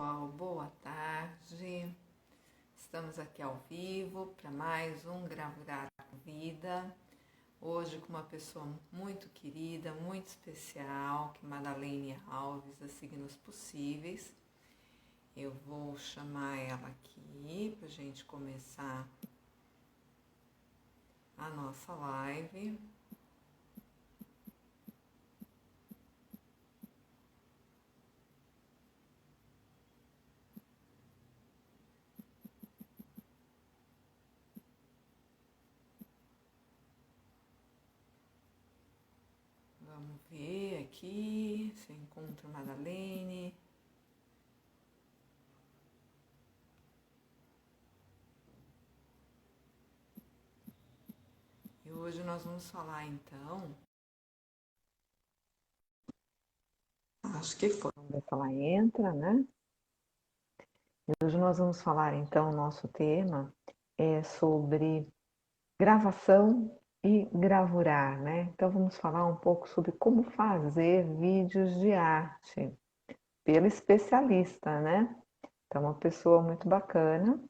pessoal, boa tarde. Estamos aqui ao vivo para mais um Gravurar Vida. Hoje com uma pessoa muito querida, muito especial, que é Madalene Alves, da Signos Possíveis. Eu vou chamar ela aqui para a gente começar a nossa live. Vamos ver aqui se eu encontro a Madalene. E hoje nós vamos falar então. Acho que foi. Vamos ver se ela entra, né? E hoje nós vamos falar então, o nosso tema é sobre gravação e gravurar, né? Então vamos falar um pouco sobre como fazer vídeos de arte pelo especialista, né? Então uma pessoa muito bacana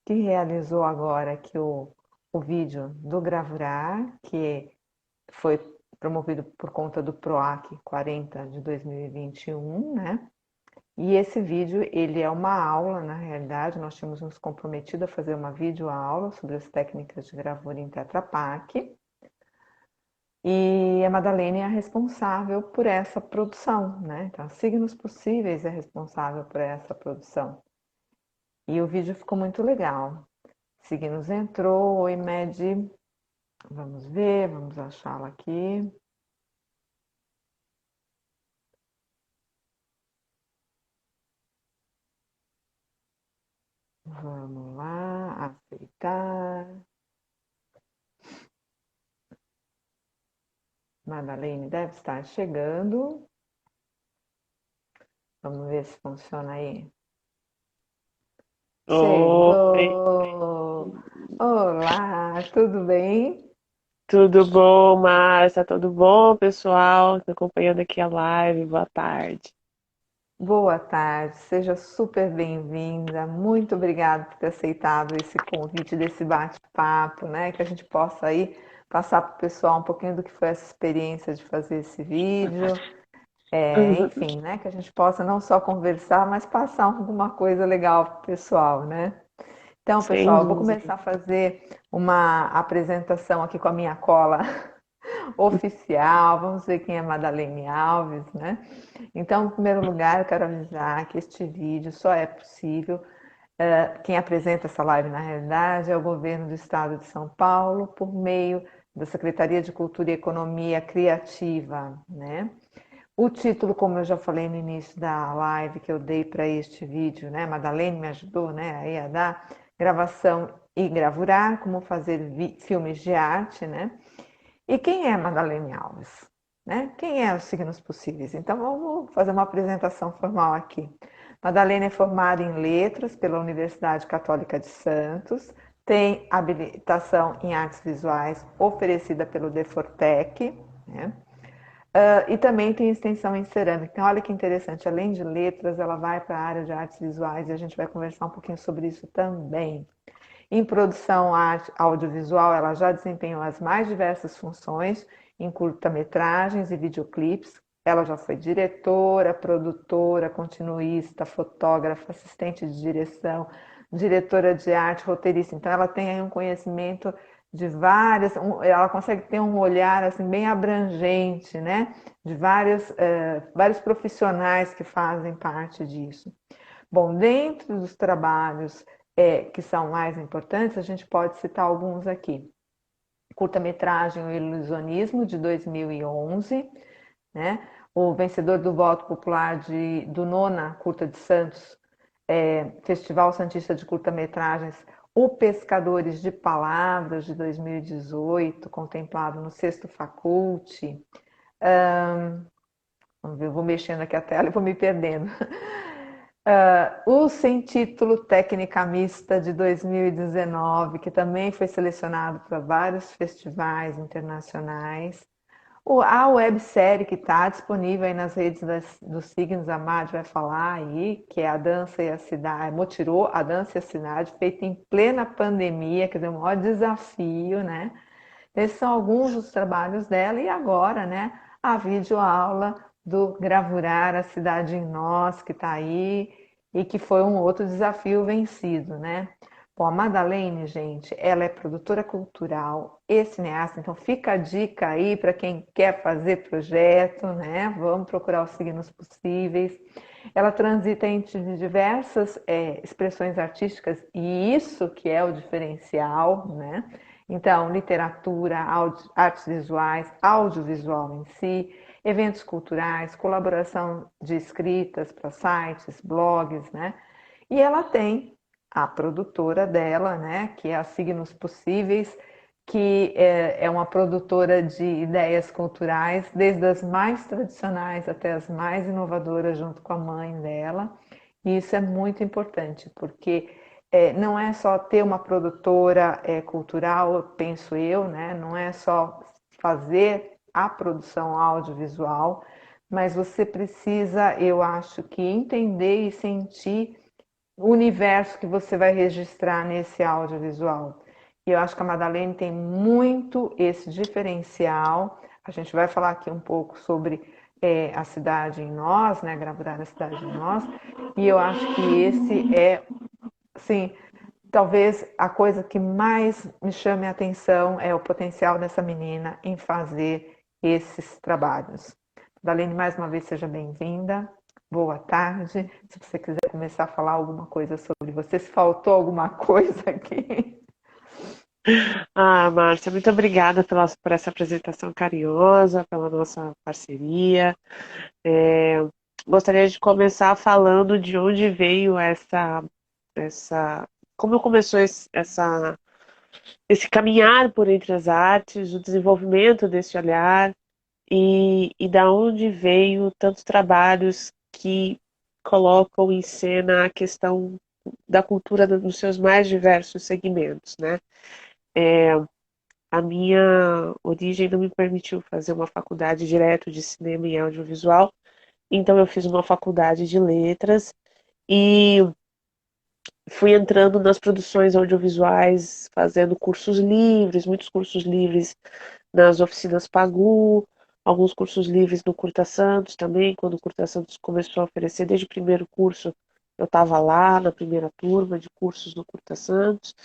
que realizou agora aqui o vídeo do gravurar, que foi promovido por conta do PROAC 40 de 2021, né? E esse vídeo, ele é uma aula, na realidade, nós tínhamos nos comprometido a fazer uma videoaula sobre as técnicas de gravura em Tetra Pak. E a Madalene é a responsável por essa produção, né? Então, a Signos Possíveis é responsável por essa produção. E o vídeo ficou muito legal. Signos entrou, oi Med, vamos ver, vamos achá-la aqui. Vamos lá, aceitar. Madalene deve estar chegando. Vamos ver se funciona aí. Oi, Chegou! Olá, tudo bem? tudo bom, Márcia? Tudo bom, pessoal? Tô acompanhando aqui a live. Boa tarde. Boa tarde, seja super bem-vinda. Muito obrigada por ter aceitado esse convite desse bate-papo, né? Que a gente possa aí passar para o pessoal um pouquinho do que foi essa experiência de fazer esse vídeo. Enfim, né? Que a gente possa não só conversar, mas passar alguma coisa legal para o pessoal, né? Então, Sem pessoal, eu vou dúvida. começar a fazer uma apresentação aqui com a minha cola oficial. Vamos ver quem é Madalene Alves, né? Então, em primeiro lugar, eu quero avisar que este vídeo só é possível. Quem apresenta essa live, na realidade, é o governo do estado de São Paulo, por meio da Secretaria de Cultura e Economia Criativa, né? O título, como eu já falei no início da live que eu dei para este vídeo, né? Madalene me ajudou, né? Aí a dar gravação e gravurar, como fazer filmes de arte, né? E quem é Madalene Alves? Né? Quem é os signos possíveis? Então vamos fazer uma apresentação formal aqui. Madalene é formada em letras pela Universidade Católica de Santos, tem habilitação em artes visuais oferecida pelo Defortec, né? E também tem extensão em cerâmica. Então, olha que interessante, além de letras, ela vai para a área de artes visuais e a gente vai conversar um pouquinho sobre isso também. Em produção audiovisual, ela já desempenhou as mais diversas funções em curta-metragens e videoclipes. Ela já foi diretora, produtora, continuista, fotógrafa, assistente de direção, diretora de arte, roteirista. Então, ela tem aí um conhecimento de várias, ela consegue ter um olhar assim bem abrangente, né? De vários profissionais que fazem parte disso. Bom, dentro dos trabalhos que são mais importantes, a gente pode citar alguns aqui. Curta-metragem O Ilusionismo, de 2011, né? O vencedor do voto popular do Nona Curta de Santos, Festival Santista de Curta-Metragens, O Pescadores de Palavras, de 2018, contemplado no Sexto Faculte. Vamos ver, eu vou mexendo aqui a tela e vou me perdendo. O Sem Título Técnica Mista de 2019, que também foi selecionado para vários festivais internacionais. A websérie que está disponível aí nas redes dos signos, a Madi vai falar aí, que é A Dança e a Cidade, Motirô, A Dança e a Cidade, feita em plena pandemia, quer dizer, o maior desafio, né? Esses são alguns dos trabalhos dela e agora, né, a videoaula do Gravurar a Cidade em Nós, que está aí e que foi um outro desafio vencido, né? Bom, a Madalene, gente, ela é produtora cultural e cineasta, então fica a dica aí para quem quer fazer projeto, né? Vamos procurar os signos possíveis. Ela transita entre diversas expressões artísticas e isso que é o diferencial, né? Então, literatura, artes visuais, audiovisual em si, eventos culturais, colaboração de escritas para sites, blogs, né? E ela tem a produtora dela, né, que é a Signos Possíveis, que é uma produtora de ideias culturais, desde as mais tradicionais até as mais inovadoras, junto com a mãe dela. E isso é muito importante, porque não é só ter uma produtora cultural, penso eu, né? Não é só fazer a produção audiovisual, mas você precisa, eu acho que entender e sentir o universo que você vai registrar nesse audiovisual. E eu acho que a Madalene tem muito esse diferencial. A gente vai falar aqui um pouco sobre a cidade em nós, né? Gravidar a cidade em nós. E eu acho que esse é, sim, talvez a coisa que mais me chame a atenção é o potencial dessa menina em fazer esses trabalhos. Madalene, mais uma vez, seja bem-vinda. Boa tarde. Se você quiser começar a falar alguma coisa sobre você, se faltou alguma coisa aqui. Ah, Márcia, muito obrigada por essa apresentação carinhosa, pela nossa parceria. Gostaria de começar falando de onde veio como começou esse caminhar por entre as artes, o desenvolvimento desse olhar e da onde veio tantos trabalhos que colocam em cena a questão da cultura nos seus mais diversos segmentos, né? A minha origem não me permitiu fazer uma faculdade direto de cinema e audiovisual, então eu fiz uma faculdade de letras e fui entrando nas produções audiovisuais, fazendo cursos livres, muitos cursos livres nas oficinas Pagu, alguns cursos livres no Curta Santos também, quando o Curta Santos começou a oferecer, desde o primeiro curso eu estava lá na primeira turma de cursos no Curta Santos.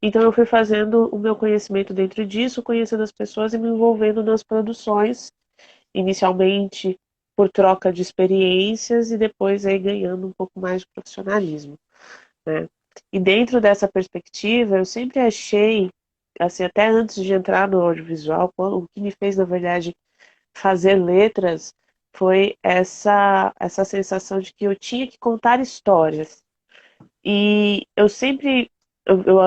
Então eu fui fazendo o meu conhecimento dentro disso, conhecendo as pessoas e me envolvendo nas produções, inicialmente por troca de experiências e depois aí ganhando um pouco mais de profissionalismo, né? E dentro dessa perspectiva, eu sempre achei, assim, até antes de entrar no audiovisual, o que me fez, na verdade, fazer letras foi essa sensação de que eu tinha que contar histórias. E eu sempre, eu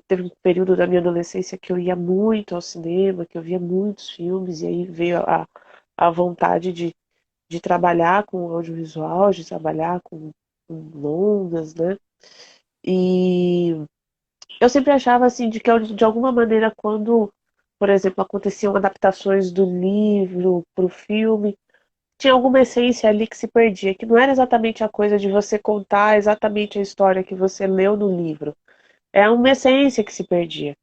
teve um período da minha adolescência que eu ia muito ao cinema, que eu via muitos filmes, e aí veio a vontade de trabalhar com audiovisual, de trabalhar com longas, né? E eu sempre achava assim de que de alguma maneira quando, por exemplo, aconteciam adaptações do livro para o filme, tinha alguma essência ali que se perdia, que não era exatamente a coisa de você contar exatamente a história que você leu no livro. É uma essência que se perdia,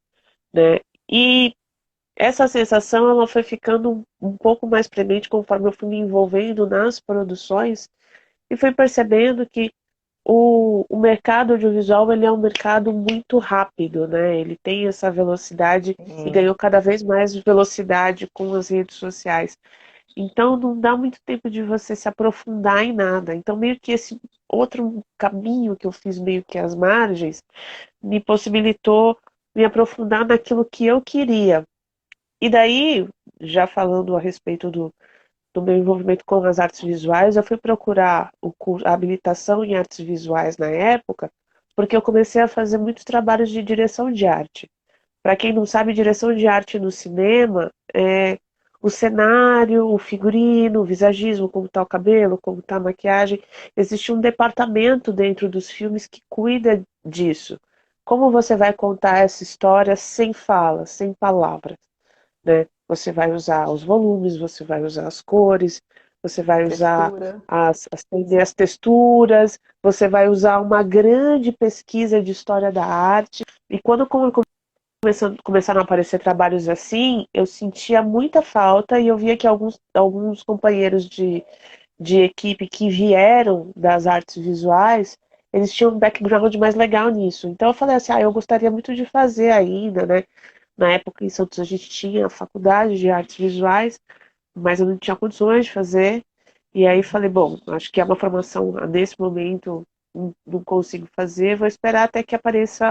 né? E essa sensação ela foi ficando um pouco mais premente conforme eu fui me envolvendo nas produções e fui percebendo que o mercado audiovisual ele é um mercado muito rápido, né? Ele tem essa velocidade e Sim. ganhou cada vez mais velocidade com as redes sociais. Então não dá muito tempo de você se aprofundar em nada. Então meio que esse outro caminho que eu fiz meio que às margens me possibilitou me aprofundar naquilo que eu queria. E daí, já falando a respeito do meu envolvimento com as artes visuais, eu fui procurar a habilitação em artes visuais na época, porque eu comecei a fazer muitos trabalhos de direção de arte. Para quem não sabe, direção de arte no cinema é o cenário, o figurino, o visagismo, como está o cabelo, como está a maquiagem. Existe um departamento dentro dos filmes que cuida disso. Como você vai contar essa história sem falas, sem palavras, né? você vai usar os volumes, você vai usar as cores, você vai usar Textura. as texturas, você vai usar uma grande pesquisa de história da arte. E quando começaram a aparecer trabalhos assim, eu sentia muita falta e eu via que alguns companheiros de equipe que vieram das artes visuais, eles tinham um background mais legal nisso. Então eu falei assim, eu gostaria muito de fazer ainda, né? Na época em Santos a gente tinha a faculdade de artes visuais, mas eu não tinha condições de fazer. E aí falei, bom, acho que é uma formação nesse momento não consigo fazer, vou esperar até que apareça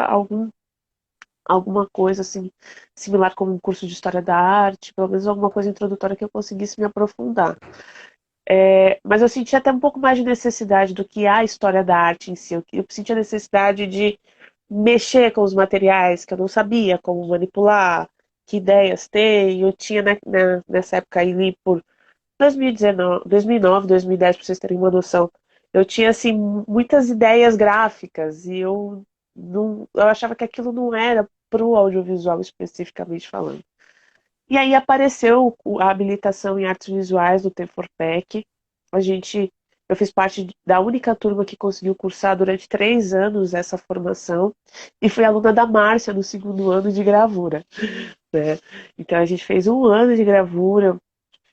alguma coisa assim similar como um curso de história da arte, pelo menos alguma coisa introdutória que eu conseguisse me aprofundar. Mas eu senti até um pouco mais de necessidade do que a história da arte em si. Eu senti a necessidade de mexer com os materiais que eu não sabia como manipular, que ideias ter. Eu tinha nessa época ali por 2019, 2009, 2010, para vocês terem uma noção. Eu tinha assim muitas ideias gráficas e eu achava que aquilo não era para o audiovisual especificamente falando. E aí apareceu a habilitação em artes visuais do Tenforpec. Eu fiz parte da única turma que conseguiu cursar durante 3 anos essa formação e fui aluna da Márcia no segundo ano de gravura, né? Então a gente fez 1 ano de gravura,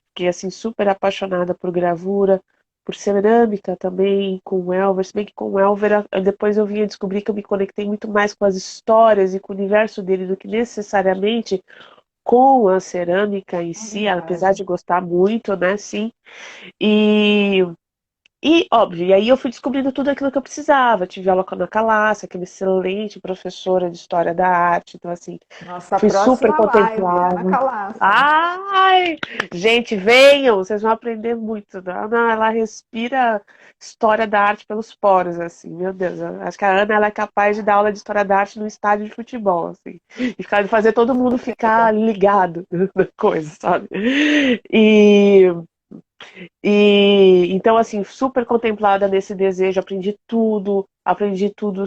fiquei assim super apaixonada por gravura, por cerâmica também, com o Elver, se bem que com o Elver depois eu vim a descobrir que eu me conectei muito mais com as histórias e com o universo dele do que necessariamente com a cerâmica em É si, apesar verdade. de gostar muito, né, sim. E, óbvio, e aí eu fui descobrindo tudo aquilo que eu precisava. Tive aula com a Ana Calassi, aquela excelente professora de História da Arte, então assim, Nossa fui super próxima live, Ana contemplada. Calaça. Ai, gente, venham, vocês vão aprender muito. Né? A Ana, ela respira história da arte pelos poros, assim, meu Deus. Eu acho que a Ana, ela é capaz de dar aula de história da arte no estádio de futebol, assim, e fazer todo mundo ficar ligado na coisa, sabe? E então, assim, super contemplada nesse desejo, aprendi tudo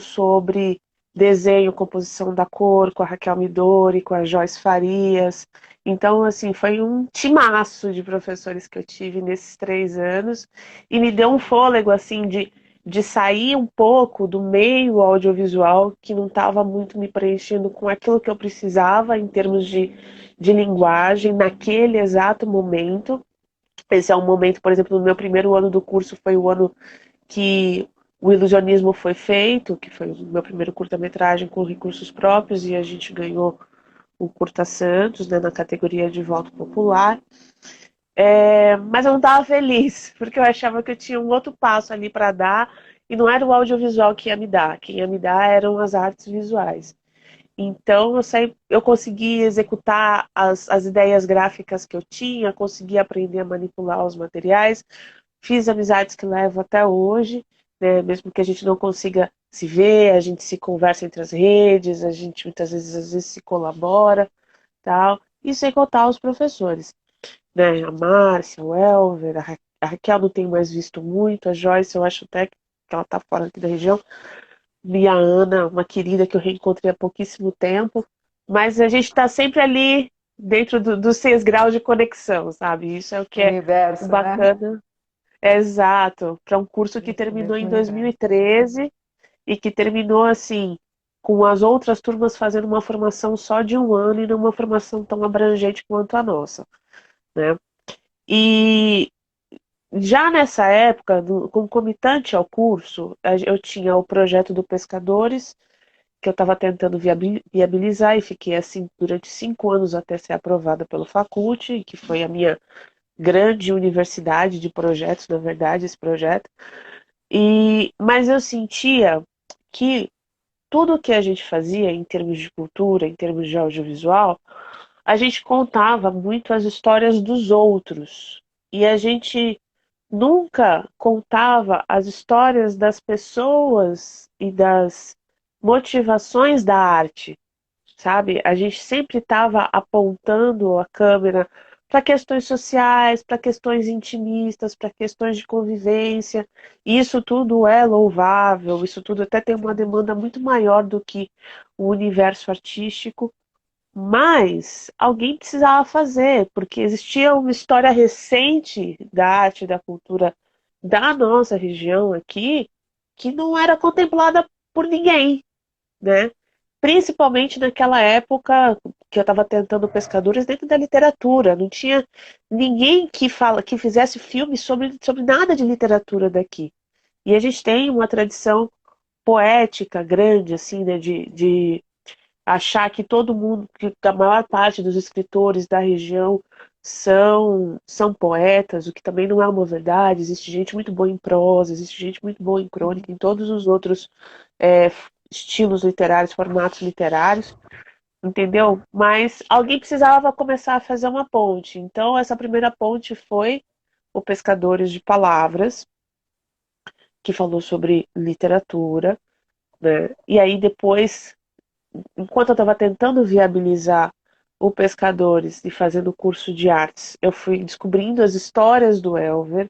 sobre desenho, composição da cor, com a Raquel Midori, com a Joyce Farias. Então, assim, foi um timaço de professores que eu tive nesses 3 anos e me deu um fôlego, assim, de sair um pouco do meio audiovisual que não estava muito me preenchendo com aquilo que eu precisava em termos de linguagem naquele exato momento. Esse é um momento, por exemplo, no meu primeiro ano do curso foi o ano que o ilusionismo foi feito, que foi o meu primeiro curta-metragem com recursos próprios, e a gente ganhou o Curta Santos, né, na categoria de voto popular. Mas eu não estava feliz, porque eu achava que eu tinha um outro passo ali para dar, e não era o audiovisual que ia me dar, quem ia me dar eram as artes visuais. Então eu consegui executar as ideias gráficas que eu tinha, consegui aprender a manipular os materiais, fiz amizades que levo até hoje, né? Mesmo que a gente não consiga se ver, a gente se conversa entre as redes, a gente muitas vezes às vezes se colabora, tal. E sem contar os professores, né? A Márcia, o Elver, a Raquel não tenho mais visto muito, a Joyce eu acho até que ela está fora aqui da região. E a Ana, uma querida que eu reencontrei há pouquíssimo tempo, mas a gente está sempre ali dentro dos 6 graus de conexão, sabe? Isso é o que é o Universo, né? bacana. É exato, para um curso que Dentro do terminou mesmo em universo. 2013 e que terminou assim, com as outras turmas fazendo uma formação só de 1 ano e não uma formação tão abrangente quanto a nossa, né? E já nessa época, concomitante ao curso, eu tinha o projeto do Pescadores, que eu estava tentando viabilizar e fiquei assim durante 5 anos até ser aprovada pelo Faculte, que foi a minha grande universidade de projetos, na verdade, esse projeto. Mas eu sentia que tudo que a gente fazia em termos de cultura, em termos de audiovisual, a gente contava muito as histórias dos outros. E a gente nunca contava as histórias das pessoas e das motivações da arte, sabe? A gente sempre estava apontando a câmera para questões sociais, para questões intimistas, para questões de convivência. E isso tudo é louvável, isso tudo até tem uma demanda muito maior do que o universo artístico. Mas alguém precisava fazer, porque existia uma história recente da arte e da cultura da nossa região aqui que não era contemplada por ninguém, né? Principalmente naquela época que eu estava tentando pescadores dentro da literatura. Não tinha ninguém que fizesse filme sobre nada de literatura daqui. E a gente tem uma tradição poética grande, assim, né, de achar que todo mundo, que a maior parte dos escritores da região são poetas, o que também não é uma verdade. Existe gente muito boa em prosa, existe gente muito boa em crônica, em todos os outros é, estilos literários, formatos literários, entendeu? Mas alguém precisava começar a fazer uma ponte. Então, essa primeira ponte foi o Pescadores de Palavras, que falou sobre literatura, né? E aí depois, enquanto eu estava tentando viabilizar o Pescadores e fazendo curso de artes, eu fui descobrindo as histórias do Elver.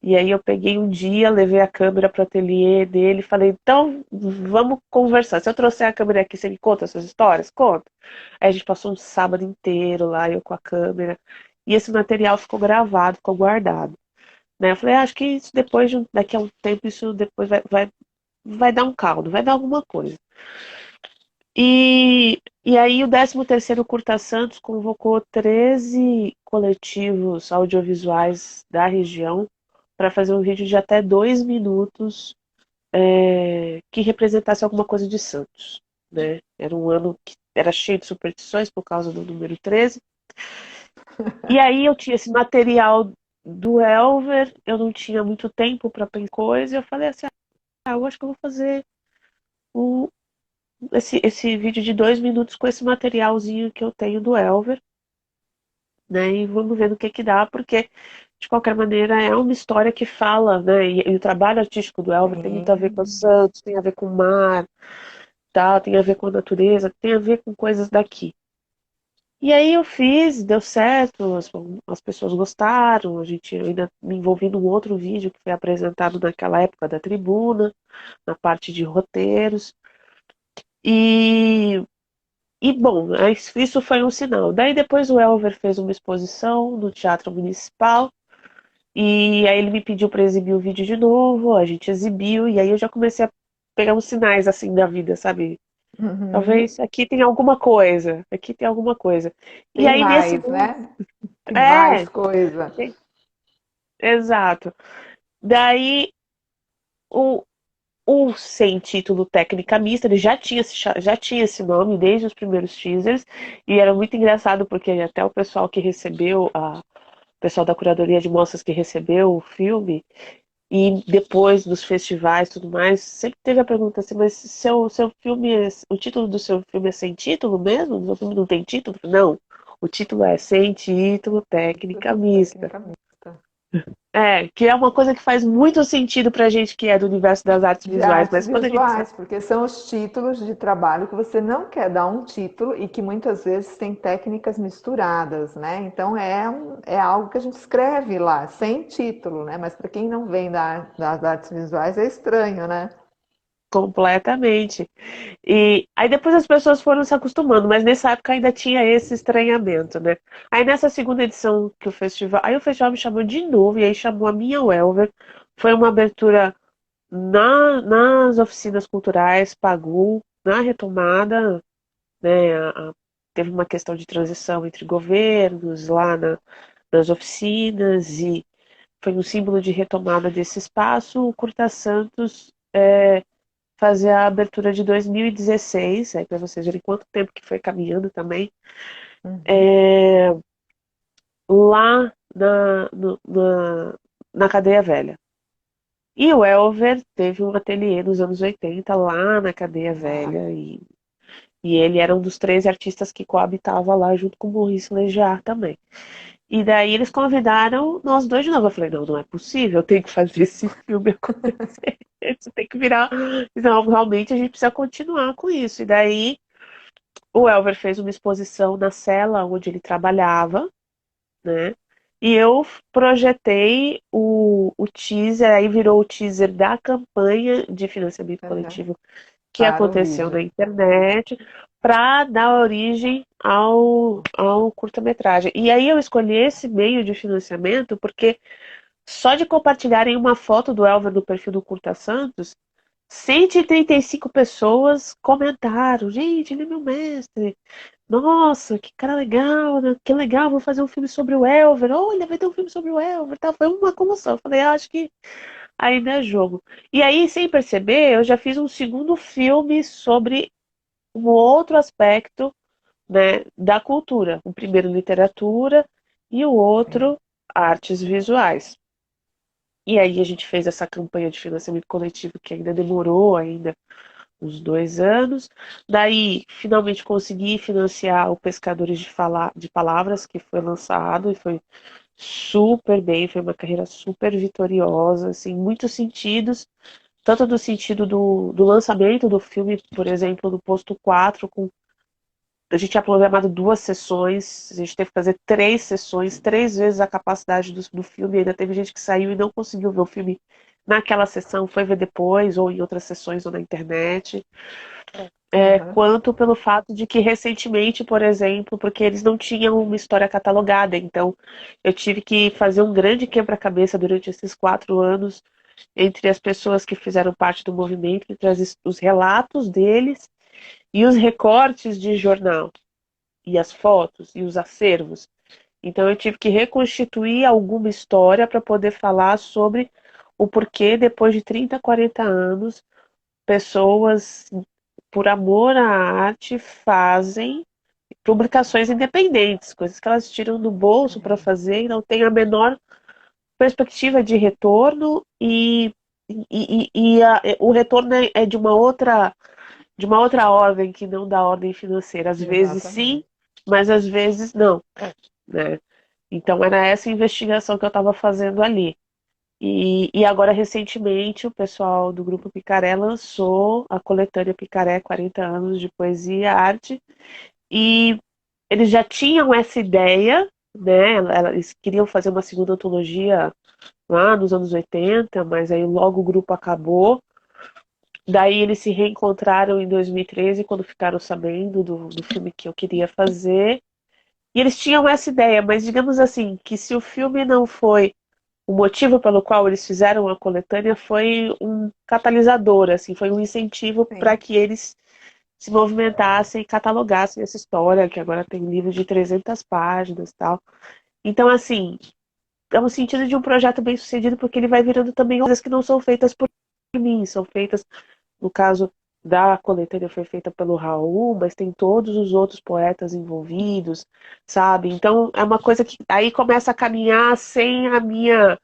E aí eu peguei um dia, levei a câmera para o ateliê dele e falei, então vamos conversar. Se eu trouxer a câmera aqui, você me conta essas histórias? Conta. Aí a gente passou um sábado inteiro lá, eu com a câmera. E esse material ficou gravado, ficou guardado. Né? Eu falei, acho que isso depois, daqui a um tempo, isso depois vai dar um caldo, vai dar alguma coisa. E aí o 13º Curta Santos convocou 13 coletivos audiovisuais da região para fazer um vídeo de até 2 minutos que representasse alguma coisa de Santos. Né? Era um ano que era cheio de superstições por causa do número 13. E aí eu tinha esse material do Elver, eu não tinha muito tempo para pensar coisa, e eu falei assim, eu acho que eu vou fazer o, esse vídeo de 2 minutos com esse materialzinho que eu tenho do Elver, né? E vamos ver no que dá, porque de qualquer maneira é uma história que fala, né? E o trabalho artístico do Elver tem muito a ver com o Sim. Santos, tem a ver com o mar, tal, tem a ver com a natureza, tem a ver com coisas daqui. E aí eu fiz, deu certo, as pessoas gostaram, a gente eu ainda me envolvi num outro vídeo que foi apresentado naquela época da Tribuna, na parte de roteiros. E bom, isso foi um sinal. Daí depois o Elver fez uma exposição no Teatro Municipal. E aí ele me pediu para exibir o vídeo de novo, a gente exibiu, e aí eu já comecei a pegar uns sinais assim da vida, sabe? Uhum. Talvez aqui tem alguma coisa, aqui tem alguma coisa. E Tem aí nesse. mais, né? Tem mais É, coisa. exato. Daí o, o sem título técnica mista, ele já tinha esse nome desde os primeiros teasers, e era muito engraçado porque até o pessoal que recebeu, o pessoal da curadoria de mostras que recebeu o filme, e depois dos festivais e tudo mais, sempre teve a pergunta assim, mas seu filme o título do seu filme é sem título mesmo? O seu filme não tem título? Não, o título é Sem Título Técnica Mista. Técnica mista. Que é uma coisa que faz muito sentido pra gente que é do universo das artes De visuais, artes mas quando a gente sabe visuais, porque são os títulos de trabalho que você não quer dar um título e que muitas vezes tem técnicas misturadas, né? Então é algo que a gente escreve lá, sem título, né? Mas para quem não vem das artes visuais é estranho, né? completamente. E aí depois as pessoas foram se acostumando, mas nessa época ainda tinha esse estranhamento, né? Aí nessa segunda edição que o festival, aí o festival me chamou de novo e aí chamou a minha Welver. Foi uma abertura nas oficinas culturais, pagou na retomada, né? Teve uma questão de transição entre governos lá nas oficinas e foi um símbolo de retomada desse espaço. O Curta Santos fazer a abertura de 2016, aí para vocês verem quanto tempo que foi caminhando também, Uhum. é, lá na Cadeia Velha. E o Elver teve um ateliê nos anos 80 lá na Cadeia Ah, Velha e ele era um dos 13 artistas que coabitava lá junto com o Maurice Lejar também. E daí eles convidaram nós dois de novo. Eu falei, não, não é possível, eu tenho que fazer esse filme acontecer. Isso tem que virar. Não, realmente a gente precisa continuar com isso. E daí o Elver fez uma exposição na cela onde ele trabalhava, né? E eu projetei o teaser, aí virou o teaser da campanha de financiamento uhum. coletivo que Para o aconteceu na vídeo. internet, para dar origem ao curta-metragem. E aí eu escolhi esse meio de financiamento porque só de compartilharem uma foto do Elver no perfil do Curta Santos, 135 pessoas comentaram: gente, ele é meu mestre. Nossa, que cara legal, né? Que legal, vou fazer um filme sobre o Elver. Olha, vai ter um filme sobre o Elver. Tá? Foi uma comoção. Eu falei, acho que ainda é jogo. E aí, sem perceber, eu já fiz um segundo filme sobre um outro aspecto, né, da cultura. O primeiro, literatura, e o Sim. outro, artes visuais. E aí a gente fez essa campanha de financiamento coletivo que ainda demorou ainda uns 2 anos. Daí, finalmente consegui financiar o Pescadores de Palavras, que foi lançado e foi super bem, foi uma carreira super vitoriosa, assim, em muitos sentidos, tanto no sentido do lançamento do filme, por exemplo, do Posto 4, a gente tinha programado 2 sessões, a gente teve que fazer 3 sessões, 3 vezes a capacidade do filme, ainda teve gente que saiu e não conseguiu ver o filme naquela sessão, foi ver depois, ou em outras sessões, ou na internet. Aham. Quanto pelo fato de que recentemente, por exemplo, porque eles não tinham uma história catalogada, então eu tive que fazer um grande quebra-cabeça durante esses 4 anos entre as pessoas que fizeram parte do movimento, entre os relatos deles e os recortes de jornal, e as fotos, e os acervos. Então eu tive que reconstituir alguma história para poder falar sobre o porquê, depois de 30, 40 anos, pessoas, por amor à arte, fazem publicações independentes, coisas que elas tiram do bolso para Sim. fazer e não têm a menor perspectiva de retorno o retorno é de uma outra ordem que não da ordem financeira. Às vezes sim, Exatamente. mas às vezes não, né? Então era essa investigação que eu estava fazendo ali. E agora, recentemente, o pessoal do Grupo Picaré lançou a coletânea Picaré 40 anos de poesia e arte. E eles já tinham essa ideia, né? Eles queriam fazer uma segunda antologia lá nos anos 80, mas aí logo o grupo acabou. Daí eles se reencontraram em 2013, quando ficaram sabendo do filme que eu queria fazer. E eles tinham essa ideia, mas digamos assim, que se o filme não foi o motivo pelo qual eles fizeram a coletânea, foi um catalisador, assim, foi um incentivo para Sim. que eles se movimentassem e catalogassem essa história, que agora tem livro de 300 páginas e tal. Então, assim, é um sentido de um projeto bem sucedido, porque ele vai virando também coisas que não são feitas por mim, são feitas, no caso da coletânea foi feita pelo Raul, mas tem todos os outros poetas envolvidos, sabe? Então é uma coisa que aí começa a caminhar sem a minha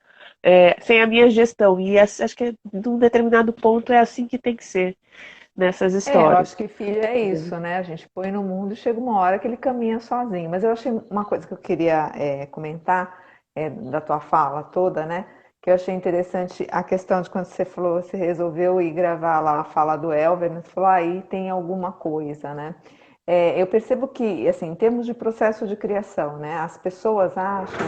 gestão. E acho que num determinado ponto é assim que tem que ser nessas Eu histórias. acho que filho é isso, né? A gente põe no mundo e chega uma hora que ele caminha sozinho. Mas eu achei uma coisa que eu queria comentar da tua fala toda, né? Que eu achei interessante a questão de quando você falou, você resolveu ir gravar lá a fala do Elver, né? Você falou, aí tem alguma coisa, né? Eu percebo que, assim, em termos de processo de criação, né? As pessoas acham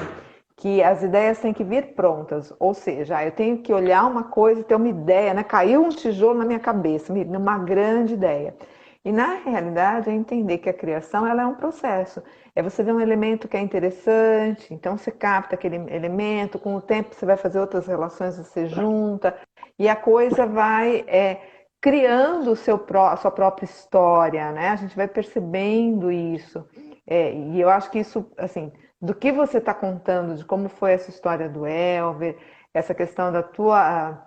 que as ideias têm que vir prontas, ou seja, eu tenho que olhar uma coisa e ter uma ideia, né? Caiu um tijolo na minha cabeça, uma grande ideia. E na realidade é entender que a criação ela é um processo. É você ver um elemento que é interessante, então você capta aquele elemento, com o tempo você vai fazer outras relações, você junta, e a coisa vai criando a sua própria história, né? A gente vai percebendo isso. E eu acho que isso, assim, do que você está contando, de como foi essa história do Elver, essa questão da tua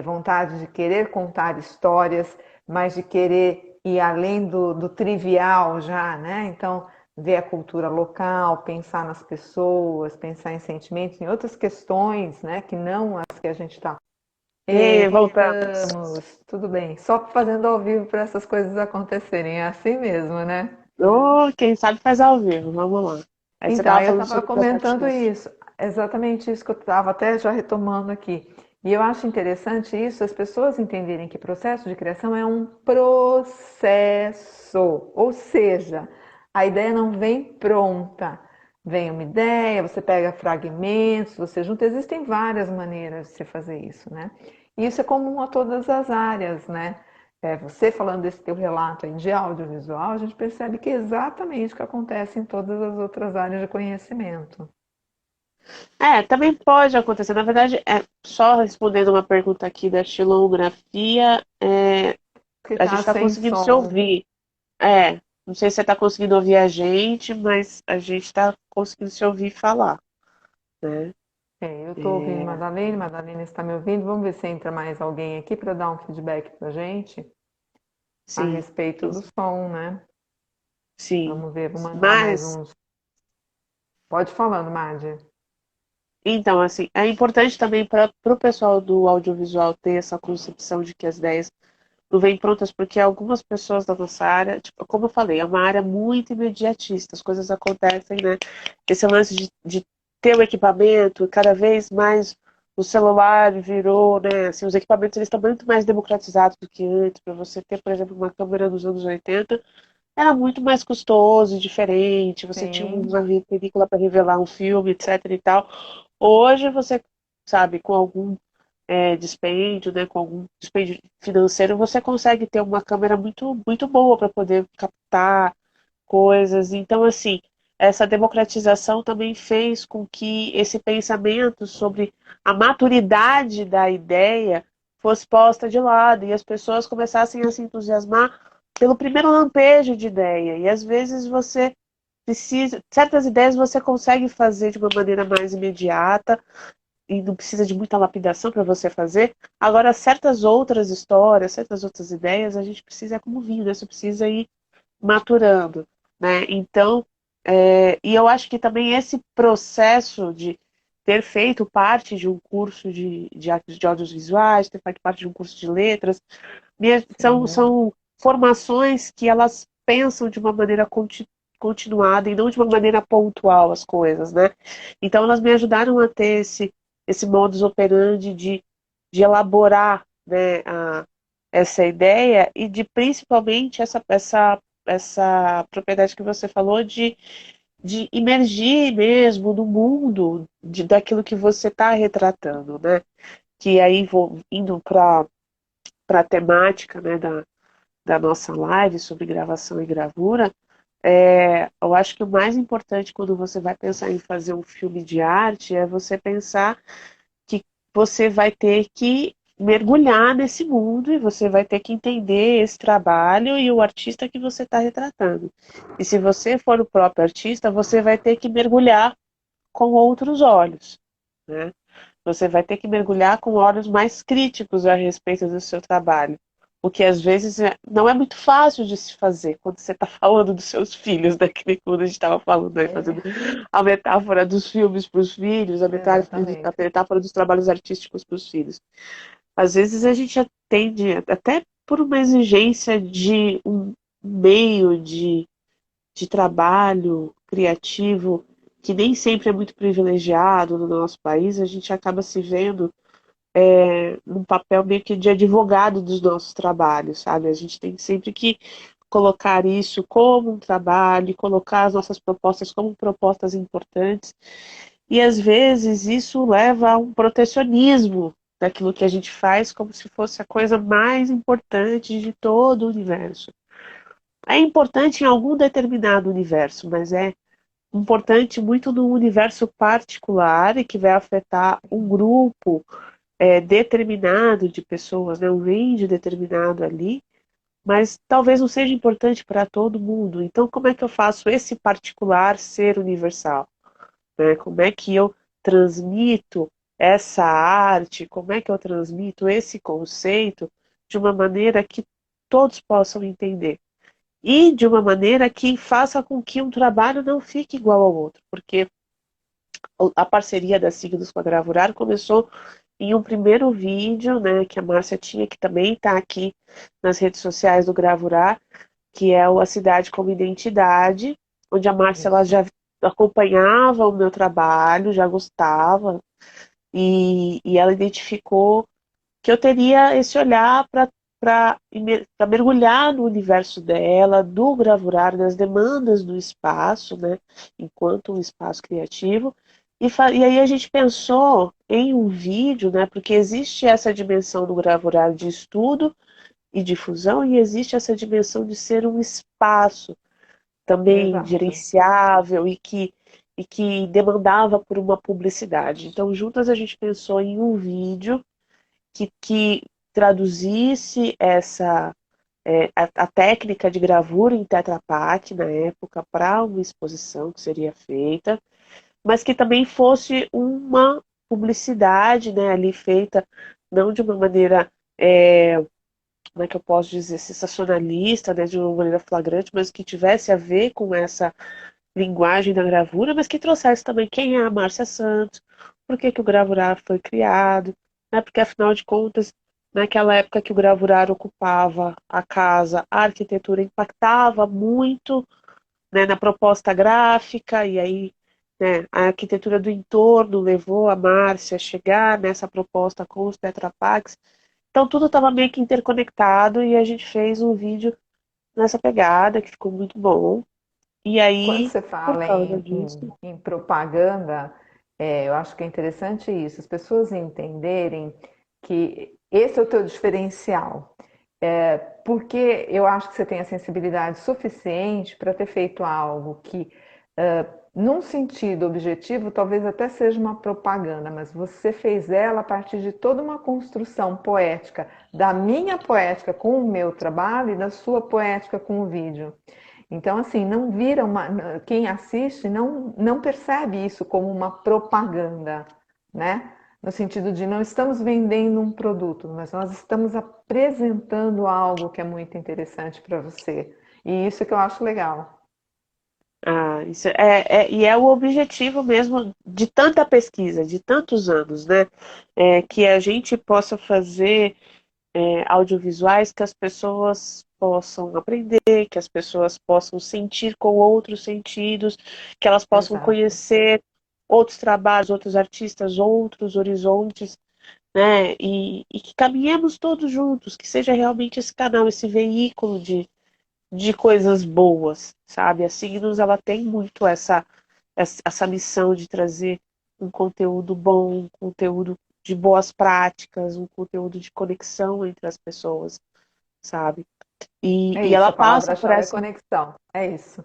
vontade de querer contar histórias, mas de querer ir além do trivial já, né? Então, ver a cultura local, pensar nas pessoas, pensar em sentimentos, em outras questões, né? Que não as que a gente está. E voltamos. Voltamos, tudo bem. Só fazendo ao vivo para essas coisas acontecerem, é assim mesmo, né? Ou quem sabe faz ao vivo, vamos lá. Aí você Então, estava eu falando estava sobre comentando protatismo. isso, exatamente isso que eu estava até já retomando aqui. E eu acho interessante isso, as pessoas entenderem que processo de criação é um processo, ou seja, a ideia não vem pronta. Vem uma ideia, você pega fragmentos, você junta, existem várias maneiras de você fazer isso, né? E isso é comum a todas as áreas, né? Você falando desse teu relato aí de audiovisual, a gente percebe que é exatamente o que acontece em todas as outras áreas de conhecimento. Também pode acontecer. Na verdade, só respondendo uma pergunta aqui da estilografia, Que a está gente está sem conseguindo se som. ouvir. Não sei se você está conseguindo ouvir a gente, mas a gente está conseguindo se ouvir falar, né? Eu estou ouvindo É, Madalene, Madalene está me ouvindo. Vamos ver se entra mais alguém aqui para dar um feedback para a gente a sim, respeito do som, né? sim. Vamos ver, vou mandar mais Mas, uns. Pode ir falando, Madi. então, assim, é importante também para o pessoal do audiovisual ter essa concepção de que as ideias não vêm prontas, porque algumas pessoas da nossa área, tipo, como eu falei, é uma área muito imediatista, as coisas acontecem, né? Esse lance de ter o equipamento, cada vez mais o celular virou, né? Assim, os equipamentos eles estão muito mais democratizados do que antes. Para você ter, por exemplo, uma câmera dos anos 80, era muito mais custoso e diferente. Você tinha Sim, uma película para revelar um filme, etc e tal. Hoje você, sabe, com algum dispêndio, né, com algum dispêndio financeiro, você consegue ter uma câmera muito, muito boa para poder captar coisas. Então, assim, essa democratização também fez com que esse pensamento sobre a maturidade da ideia fosse posta de lado e as pessoas começassem a se entusiasmar pelo primeiro lampejo de ideia. E às vezes você precisa, certas ideias você consegue fazer de uma maneira mais imediata e não precisa de muita lapidação para você fazer. Agora, certas outras histórias, certas outras ideias, a gente precisa, é como vinho, né? Você precisa ir maturando, né? Então, e eu acho que também esse processo de ter feito parte de um curso de audiovisuais, ter feito parte de um curso de letras, sim. são formações que elas pensam de uma maneira continuada e não de uma maneira pontual as coisas, né? Então elas me ajudaram a ter esse modus operandi de elaborar, né, essa ideia e de principalmente essa propriedade que você falou de imergir mesmo no mundo daquilo que você está retratando, né? Que aí indo para a temática, né, da nossa live sobre gravação e gravura, eu acho que o mais importante quando você vai pensar em fazer um filme de arte é você pensar que você vai ter que mergulhar nesse mundo e você vai ter que entender esse trabalho e o artista que você está retratando. E se você for o próprio artista, você vai ter que mergulhar com outros olhos, né? Você vai ter que mergulhar com olhos mais críticos a respeito do seu trabalho. O que às vezes não é muito fácil de se fazer quando você está falando dos seus filhos, daquele quando a gente estava falando aí, fazendo É, a metáfora dos filmes para os filhos, a exatamente. metáfora dos trabalhos artísticos para os filhos. Às vezes a gente atende, até por uma exigência de um meio de trabalho criativo que nem sempre é muito privilegiado no nosso país, a gente acaba se vendo num papel meio que de advogado dos nossos trabalhos, sabe? A gente tem sempre que colocar isso como um trabalho, colocar as nossas propostas como propostas importantes, e às vezes isso leva a um protecionismo daquilo que a gente faz como se fosse a coisa mais importante de todo o universo. É importante em algum determinado universo, mas é importante muito no universo particular e que vai afetar um grupo determinado de pessoas, né, um range determinado ali, mas talvez não seja importante para todo mundo. Então, como é que eu faço esse particular ser universal? Né? Como é que eu transmito essa arte? Como é que eu transmito esse conceito de uma maneira que todos possam entender? E de uma maneira que faça com que um trabalho não fique igual ao outro, porque a parceria da Signos com a Gravurar começou em um primeiro vídeo, né, que a Márcia tinha, que também está aqui nas redes sociais do Gravurar, que é o A Cidade como Identidade, onde a Márcia ela Isso. já acompanhava o meu trabalho, já gostava, e ela identificou que eu teria esse olhar para mergulhar no universo dela, do gravurar, das demandas do espaço, né, enquanto um espaço criativo. E aí a gente pensou em um vídeo, né, porque existe essa dimensão do gravurar de estudo e difusão, e existe essa dimensão de ser um espaço também Exato. gerenciável e que demandava por uma publicidade. Então, juntas a gente pensou em um vídeo que traduzisse a técnica de gravura em Tetra Pak na época para uma exposição que seria feita, mas que também fosse uma publicidade, né, ali feita não de uma maneira, como é que eu posso dizer, sensacionalista, né, de uma maneira flagrante, mas que tivesse a ver com essa linguagem da gravura, mas que trouxesse também quem é a Márcia Santos, por que que o gravurar foi criado, né, porque afinal de contas, naquela época que o gravurar ocupava a casa, a arquitetura impactava muito, né, na proposta gráfica, e aí, né, a arquitetura do entorno levou a Márcia a chegar nessa proposta com os Tetra Paks. Então tudo estava meio que interconectado e a gente fez um vídeo nessa pegada que ficou muito bom. E Quando aí, você por fala causa disso, em propaganda, eu acho que é interessante isso, as pessoas entenderem que esse é o teu diferencial. Porque eu acho que você tem a sensibilidade suficiente para ter feito algo que, num sentido objetivo, talvez até seja uma propaganda, mas você fez ela a partir de toda uma construção poética, da minha poética com o meu trabalho e da sua poética com o vídeo. Então, assim, não vira uma. Quem assiste não percebe isso como uma propaganda, né? No sentido de não estamos vendendo um produto, mas nós estamos apresentando algo que é muito interessante para você. E isso que eu acho legal. isso e é o objetivo mesmo de tanta pesquisa, de tantos anos, né? Que a gente possa fazer audiovisuais que as pessoas possam aprender, que as pessoas possam sentir com outros sentidos, que elas possam Exato. conhecer outros trabalhos, outros artistas, outros horizontes, né? E que caminhemos todos juntos, que seja realmente esse canal, esse veículo de coisas boas, sabe? A Signos, ela tem muito essa missão de trazer um conteúdo bom, um conteúdo de boas práticas, um conteúdo de conexão entre as pessoas, sabe? É E isso, ela a passa por palavra-chave é essa. conexão. É isso.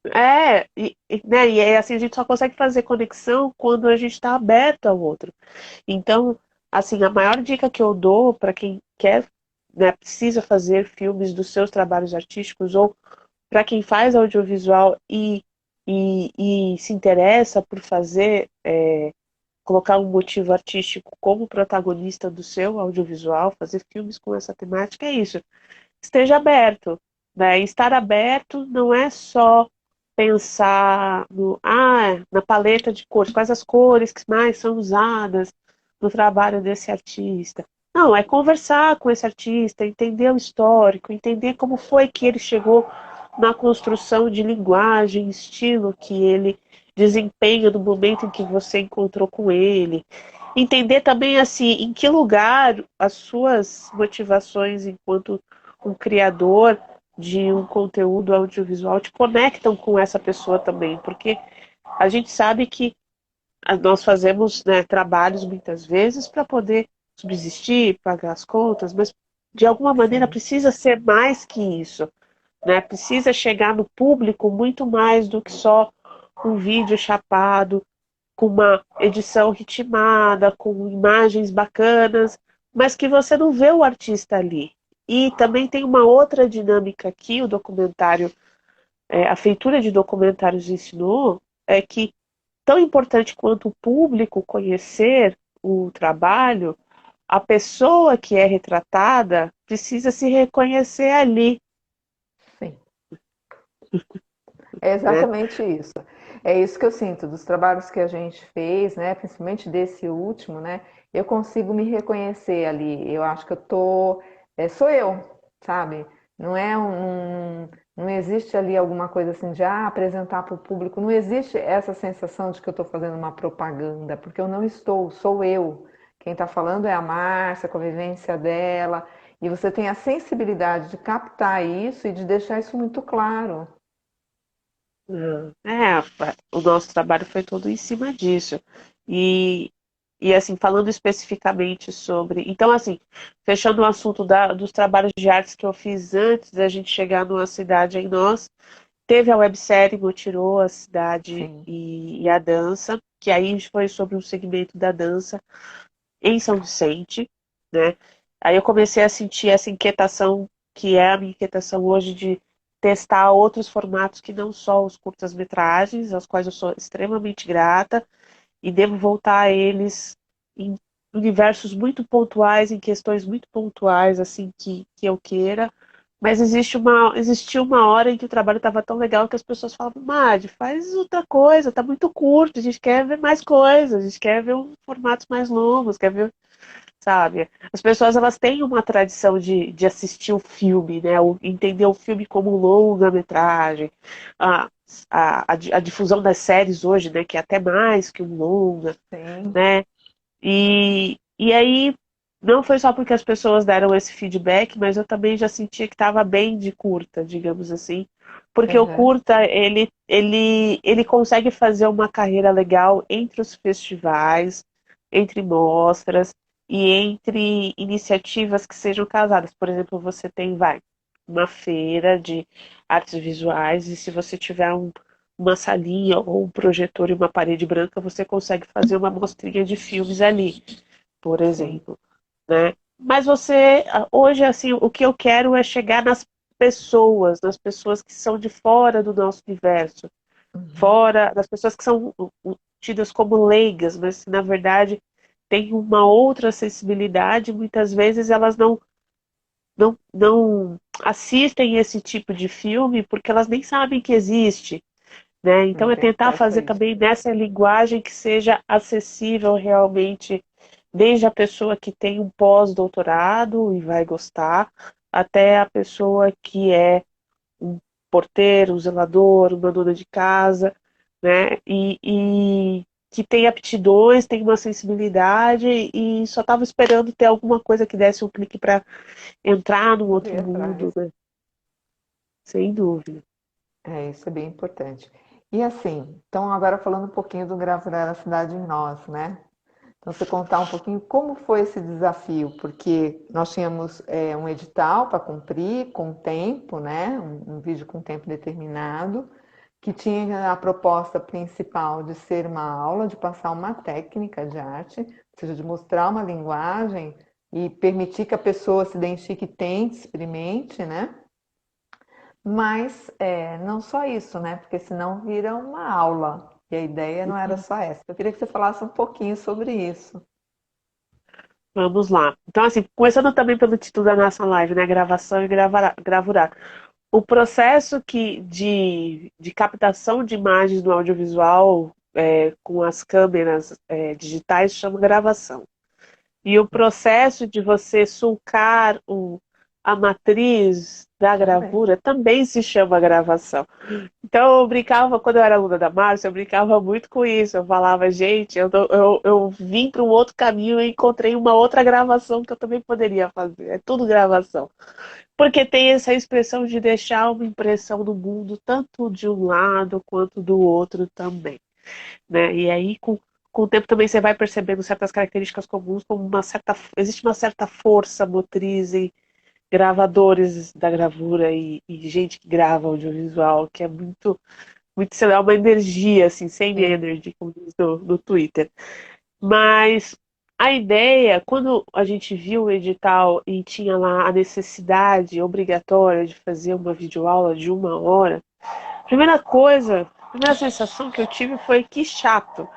Né, e é assim, a gente só consegue fazer conexão quando a gente está aberto ao outro. Então, assim, a maior dica que eu dou para quem quer, né, precisa fazer filmes dos seus trabalhos artísticos ou para quem faz audiovisual e se interessa por fazer, colocar um motivo artístico como protagonista do seu audiovisual, fazer filmes com essa temática, é isso. Esteja aberto, né? E estar aberto não é só pensar na paleta de cores, quais as cores que mais são usadas no trabalho desse artista. Não, é conversar com esse artista, entender o histórico, entender como foi que ele chegou na construção de linguagem, estilo que ele desempenha no momento em que você encontrou com ele. Entender também assim em que lugar as suas motivações enquanto um criador de um conteúdo audiovisual te conectam com essa pessoa também, porque a gente sabe que nós fazemos, né, trabalhos muitas vezes para poder subsistir, pagar as contas, mas de alguma maneira Sim. precisa ser mais que isso, né? Precisa chegar no público muito mais do que só um vídeo chapado, com uma edição ritmada, com imagens bacanas, mas que você não vê o artista ali. E também tem uma outra dinâmica aqui, o documentário, a feitura de documentários ensinou, é que tão importante quanto o público conhecer o trabalho, a pessoa que é retratada precisa se reconhecer ali, Sim. É né? exatamente isso. É isso que eu sinto dos trabalhos que a gente fez, né? Principalmente desse último, né? Eu consigo me reconhecer ali. Eu acho que sou eu, sabe? Não é não existe ali alguma coisa assim de apresentar para o público. Não existe essa sensação de que eu estou fazendo uma propaganda, porque eu não estou, sou eu. Quem está falando é a Márcia, com a vivência dela. E você tem a sensibilidade de captar isso e de deixar isso muito claro. O nosso trabalho foi todo em cima disso. E, E assim, falando especificamente sobre. Então, assim, fechando o assunto dos trabalhos de artes que eu fiz antes da gente chegar numa cidade em nós, teve a websérie Motirô, a cidade Sim. e a dança, que aí foi sobre um segmento da dança em São Vicente, né? Aí eu comecei a sentir essa inquietação, que é a minha inquietação hoje de testar outros formatos que não só os curtas-metragens, aos quais eu sou extremamente grata, e devo voltar a eles em universos muito pontuais, em questões muito pontuais, assim, que eu queira. Mas existiu uma hora em que o trabalho estava tão legal que as pessoas falavam, Madi, faz outra coisa, tá muito curto, a gente quer ver mais coisas, a gente quer ver formatos mais longos, quer ver, sabe? As pessoas, elas têm uma tradição de assistir o filme, né? Entender o filme como longa-metragem. A, a difusão das séries hoje, né? Que é até mais que um longa, Sim, né? E aí, não foi só porque as pessoas deram esse feedback, mas eu também já sentia que estava bem de curta, digamos assim. Porque o aham, curta, ele consegue fazer uma carreira legal entre os festivais, entre mostras e entre iniciativas que sejam casadas. Por exemplo, você tem, uma feira de artes visuais, e se você tiver uma salinha ou um projetor e uma parede branca, você consegue fazer uma mostrinha de filmes ali, por sim. exemplo, né? Mas hoje, assim, o que eu quero é chegar nas pessoas que são de fora do nosso universo, Uhum. fora das pessoas que são tidas como leigas, mas que, na verdade, têm uma outra sensibilidade, muitas vezes elas não assistem esse tipo de filme porque elas nem sabem que existe, né? Não Então é tem tentar acesso a fazer isso. também nessa linguagem que seja acessível realmente, desde a pessoa que tem um pós-doutorado e vai gostar, até a pessoa que é um porteiro, um zelador, uma dona de casa, né? E que tem aptidões, tem uma sensibilidade e só estava esperando ter alguma coisa que desse um clique para entrar num outro Correr atrás. mundo, né? Sem dúvida. É, isso é bem importante. E assim, então agora falando um pouquinho do Gravurar a Cidade em Nós, né? Então, você contar um pouquinho como foi esse desafio, porque nós tínhamos um edital para cumprir com tempo, né? Um vídeo com tempo determinado, que tinha a proposta principal de ser uma aula, de passar uma técnica de arte, ou seja, de mostrar uma linguagem e permitir que a pessoa se identifique, tente, experimente, né? Mas não só isso, né? Porque senão vira uma aula. E a ideia não era só essa. Eu queria que você falasse um pouquinho sobre isso. Vamos lá. Então, assim, começando também pelo título da nossa live, né? Gravação e gravurar. O processo de captação de imagens no audiovisual com as câmeras digitais chama gravação. E o processo de você sulcar a matriz da Também. gravura também se chama gravação. Então eu brincava, quando eu era aluna da Márcia, eu brincava muito com isso. Eu falava, gente, eu vim para um outro caminho e encontrei uma outra gravação que eu também poderia fazer. É tudo gravação. Porque tem essa expressão de deixar uma impressão no mundo, tanto de um lado quanto do outro também, né? E aí, com o tempo também você vai percebendo certas características comuns, como existe uma certa força motriz em gravadores da gravura e gente que grava audiovisual, que é muito, sei lá, uma energia, assim, same Sim, energy, como diz no Twitter. Mas a ideia, quando a gente viu o edital e tinha lá a necessidade obrigatória de fazer uma videoaula de 1 hora, a primeira sensação que eu tive foi que chato.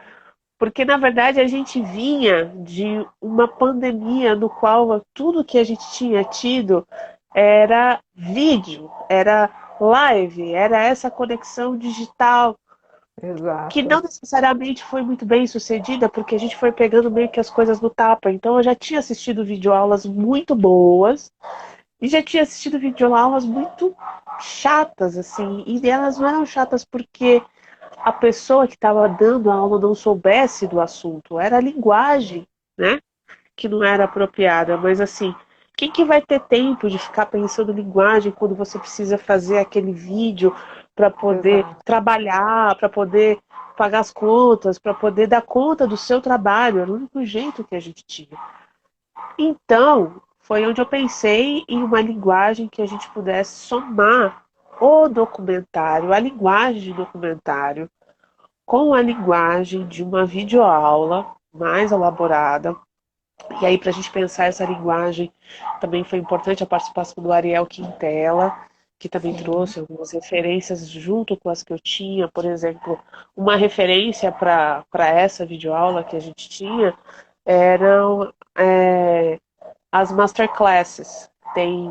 Porque, na verdade, a gente vinha de uma pandemia no qual tudo que a gente tinha tido era vídeo, era live, era essa conexão digital, que exato. não necessariamente foi muito bem sucedida, porque a gente foi pegando meio que as coisas no tapa. Então, eu já tinha assistido videoaulas muito boas e já tinha assistido videoaulas muito chatas, assim, e elas não eram chatas porque a pessoa que estava dando a aula não soubesse do assunto, era a linguagem, né, que não era apropriada, mas assim, quem que vai ter tempo de ficar pensando em linguagem quando você precisa fazer aquele vídeo para poder Exato. trabalhar, para poder pagar as contas, para poder dar conta do seu trabalho. Era o único jeito que a gente tinha. Então, foi onde eu pensei em uma linguagem que a gente pudesse somar o documentário, a linguagem de documentário, com a linguagem de uma videoaula mais elaborada. E aí, para a gente pensar essa linguagem, também foi importante a participação do Ariel Quintela, que também Sim. trouxe algumas referências junto com as que eu tinha. Por exemplo, uma referência para essa videoaula que a gente tinha eram as masterclasses. Tem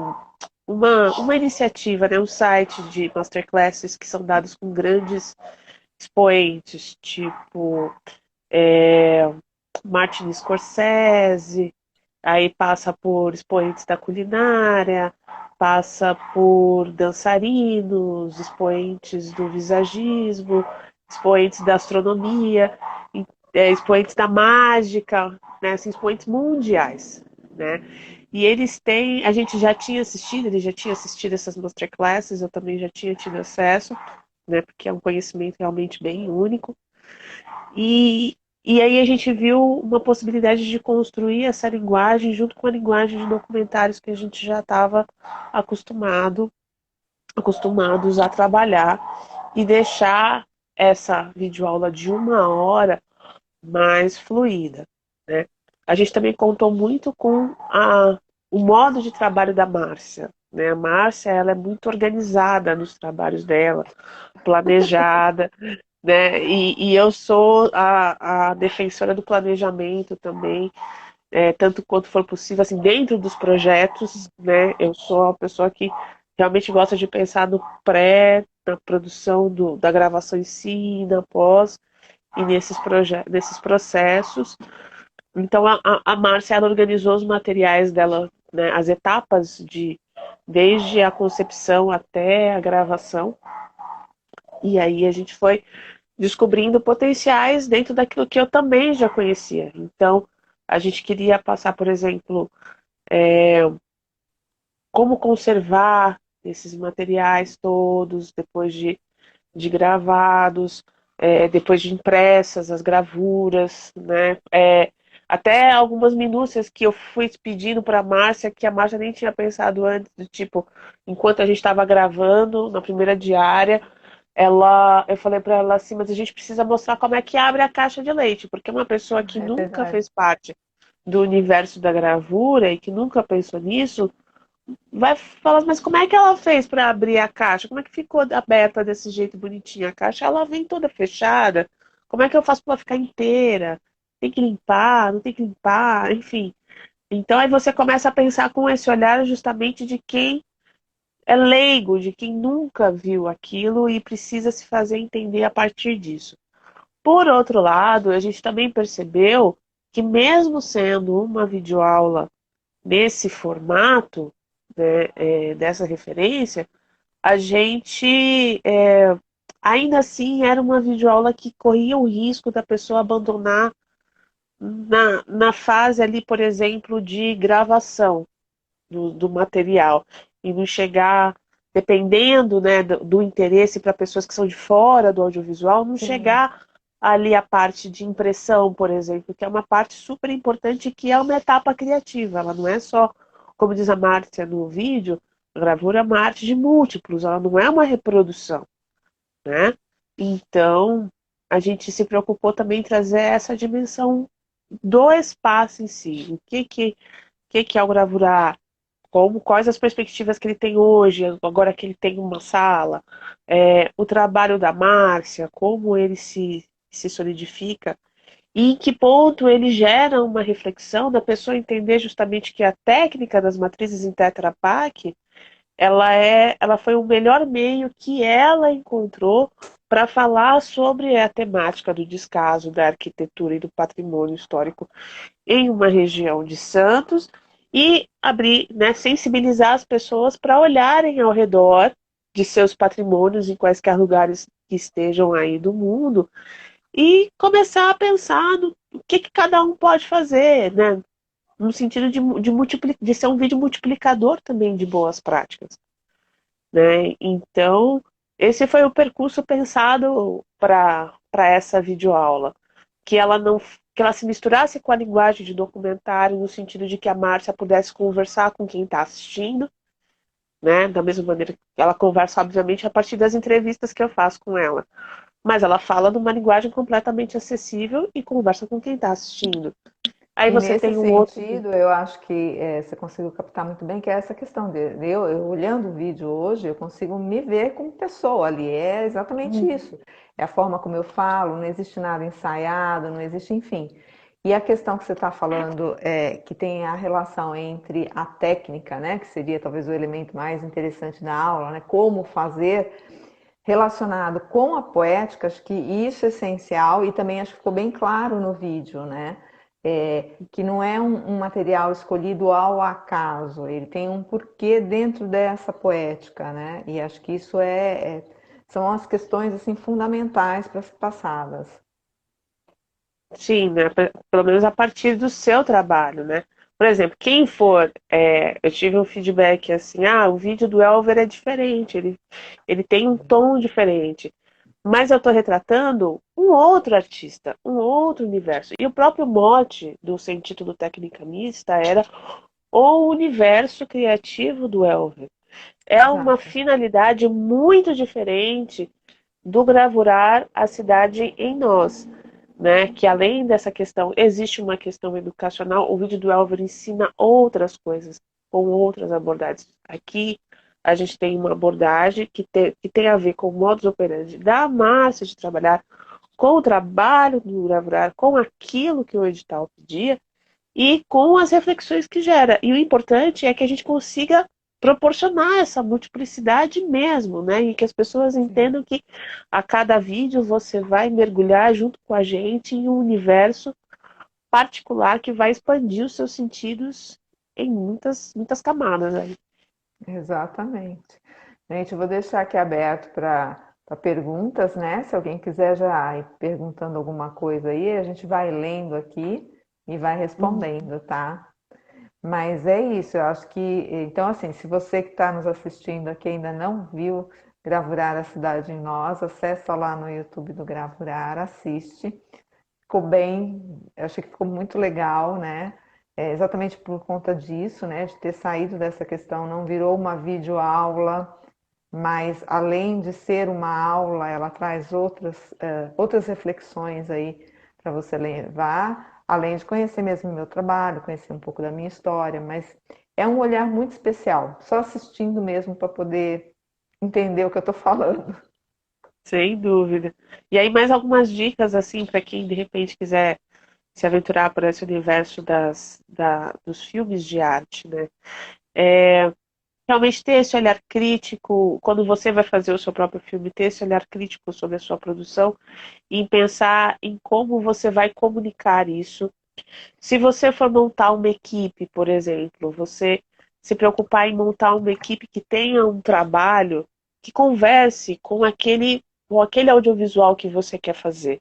uma iniciativa, né, um site de masterclasses que são dados com grandes expoentes, tipo Martin Scorsese, aí passa por expoentes da culinária, passa por dançarinos, expoentes do visagismo, expoentes da astronomia, expoentes da mágica, né, assim, expoentes mundiais, né? E eles têm, a gente já tinha assistido, ele já tinha assistido essas masterclasses, eu também já tinha tido acesso, né, porque é um conhecimento realmente bem único. E, e aí a gente viu uma possibilidade de construir essa linguagem junto com a linguagem de documentários que a gente já estava acostumados a trabalhar e deixar essa videoaula de 1 hora mais fluida, né? A gente também contou muito com o modo de trabalho da Márcia, né? A Márcia, ela é muito organizada nos trabalhos dela, planejada, né? E eu sou a defensora do planejamento também, tanto quanto for possível, assim, dentro dos projetos, né? Eu sou a pessoa que realmente gosta de pensar no pré, na produção da gravação em si, na pós, e nesses processos. Então a Márcia, ela organizou os materiais dela, né, as etapas desde a concepção até a gravação. E aí a gente foi descobrindo potenciais dentro daquilo que eu também já conhecia. Então, a gente queria passar, por exemplo, como conservar esses materiais todos depois de gravados, depois de impressas, as gravuras, né? Até algumas minúcias que eu fui pedindo para a Márcia, que a Márcia nem tinha pensado antes, do tipo, enquanto a gente estava gravando na primeira diária, eu falei para ela assim, mas a gente precisa mostrar como é que abre a caixa de leite, porque uma pessoa que É nunca verdade. fez parte do universo da gravura e que nunca pensou nisso, vai falar, mas como é que ela fez para abrir a caixa? Como é que ficou aberta desse jeito bonitinha? A caixa ela vem toda fechada. Como é que eu faço para ela ficar inteira? Tem que limpar, não tem que limpar, enfim. Então aí você começa a pensar com esse olhar justamente de quem é leigo, de quem nunca viu aquilo e precisa se fazer entender a partir disso. Por outro lado, a gente também percebeu que mesmo sendo uma videoaula nesse formato, né, dessa referência, a gente ainda assim era uma videoaula que corria o risco da pessoa abandonar na fase ali, por exemplo, de gravação do material e não chegar, dependendo, né, do interesse para pessoas que são de fora do audiovisual, não Sim. chegar ali a parte de impressão, por exemplo, que é uma parte super importante, que é uma etapa criativa. Ela não é só, como diz a Márcia no vídeo, a gravura é uma arte de múltiplos, ela não é uma reprodução, né? Então, a gente se preocupou também em trazer essa dimensão do espaço em si. O que é o gravurar? Quais as perspectivas que ele tem hoje, agora que ele tem uma sala, o trabalho da Márcia, como ele se solidifica, e em que ponto ele gera uma reflexão da pessoa entender justamente que a técnica das matrizes em Tetra Pak ela foi o melhor meio que ela encontrou para falar sobre a temática do descaso da arquitetura e do patrimônio histórico em uma região de Santos e abrir, né, sensibilizar as pessoas para olharem ao redor de seus patrimônios em quaisquer lugares que estejam aí do mundo e começar a pensar no que cada um pode fazer, né? No sentido de ser um vídeo multiplicador também de boas práticas, né? Então, esse foi o percurso pensado para essa videoaula, que ela não que ela se misturasse com a linguagem de documentário, no sentido de que a Márcia pudesse conversar com quem está assistindo, né? Da mesma maneira que ela conversa, obviamente, a partir das entrevistas que eu faço com ela. Mas ela fala numa linguagem completamente acessível e conversa com quem está assistindo. Aí E você nesse tem um outro. sentido, eu acho que você conseguiu captar muito bem que é essa questão de eu olhando o vídeo hoje, eu consigo me ver como pessoa ali. É exatamente isso. É a forma como eu falo, não existe nada ensaiado, não existe, enfim. E a questão que você está falando é que tem a relação entre a técnica, né, que seria talvez o elemento mais interessante da aula, né, como fazer relacionado com a poética, acho que isso é essencial e também acho que ficou bem claro no vídeo, né? Que não é um material escolhido ao acaso, ele tem um porquê dentro dessa poética, né? E acho que isso são as questões assim fundamentais para ser passadas. Sim, né? Pelo menos a partir do seu trabalho, né? Por exemplo, quem for, eu tive um feedback assim, o vídeo do Elver é diferente, ele tem um tom diferente. Mas eu estou retratando um outro artista, um outro universo. E o próprio mote do Sem Título Técnica Mista era o universo criativo do Elver. É uma Exato. finalidade muito diferente do gravurar a cidade em nós, né? Que além dessa questão, existe uma questão educacional, o vídeo do Elver ensina outras coisas, com outras abordagens. Aqui a gente tem uma abordagem que tem a ver com o modus operandi da Márcia de trabalhar com o trabalho do gravurar, com aquilo que o edital pedia, e com as reflexões que gera. E o importante é que a gente consiga proporcionar essa multiplicidade mesmo, né? E que as pessoas Sim. entendam que a cada vídeo você vai mergulhar junto com a gente em um universo particular que vai expandir os seus sentidos em muitas camadas aí. Exatamente. Gente, eu vou deixar aqui aberto para perguntas, né? Se alguém quiser já ir perguntando alguma coisa aí, a gente vai lendo aqui e vai respondendo, tá? Mas é isso, eu acho que. Então, assim, se você que está nos assistindo aqui ainda não viu Gravurar a Cidade em Nós, acessa lá no YouTube do Gravurar, assiste. Ficou bem, eu achei que ficou muito legal, né? Exatamente por conta disso, né? De ter saído dessa questão, não virou uma videoaula, mas além de ser uma aula, ela traz outras reflexões aí para você levar, além de conhecer mesmo o meu trabalho, conhecer um pouco da minha história, mas é um olhar muito especial, só assistindo mesmo para poder entender o que eu estou falando. Sem dúvida. E aí mais algumas dicas assim para quem de repente quiser se aventurar por esse universo dos filmes de arte, né? Realmente ter esse olhar crítico, quando você vai fazer o seu próprio filme, ter esse olhar crítico sobre a sua produção e pensar em como você vai comunicar isso. Se você for montar uma equipe, por exemplo, você se preocupar em montar uma equipe que tenha um trabalho que converse com aquele audiovisual que você quer fazer.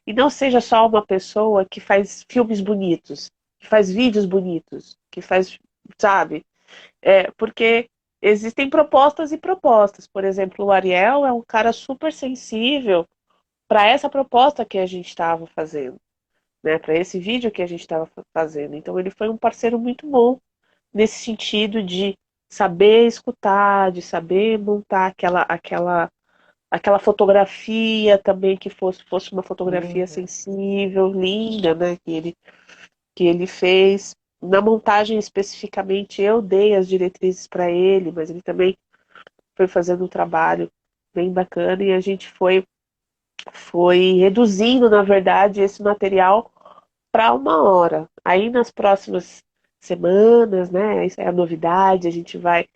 E não seja só uma pessoa que faz filmes bonitos, que faz vídeos bonitos, que faz, sabe? Porque existem propostas e propostas. Por exemplo, o Ariel é um cara super sensível para essa proposta que a gente estava fazendo, né? Para esse vídeo que a gente estava fazendo. Então ele foi um parceiro muito bom nesse sentido de saber escutar, de saber montar aquela fotografia também que fosse uma fotografia Linda. sensível, linda, né? Que ele fez. Na montagem especificamente, eu dei as diretrizes para ele, mas ele também foi fazendo um trabalho bem bacana e a gente foi reduzindo, na verdade, esse material para uma hora. Aí nas próximas semanas, né? Isso é a novidade, a gente vai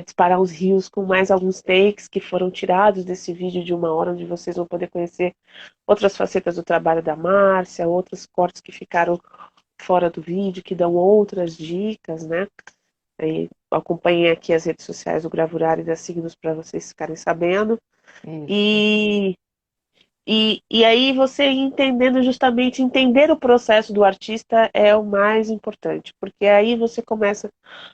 disparar uns rios com mais alguns takes que foram tirados desse vídeo de uma hora, onde vocês vão poder conhecer outras facetas do trabalho da Márcia, outros cortes que ficaram fora do vídeo, que dão outras dicas, né? Aí, acompanhem aqui as redes sociais do Gravurar e da Signos para vocês ficarem sabendo. Isso. E, e aí você entendendo justamente, entender o processo do artista é o mais importante, porque aí você começa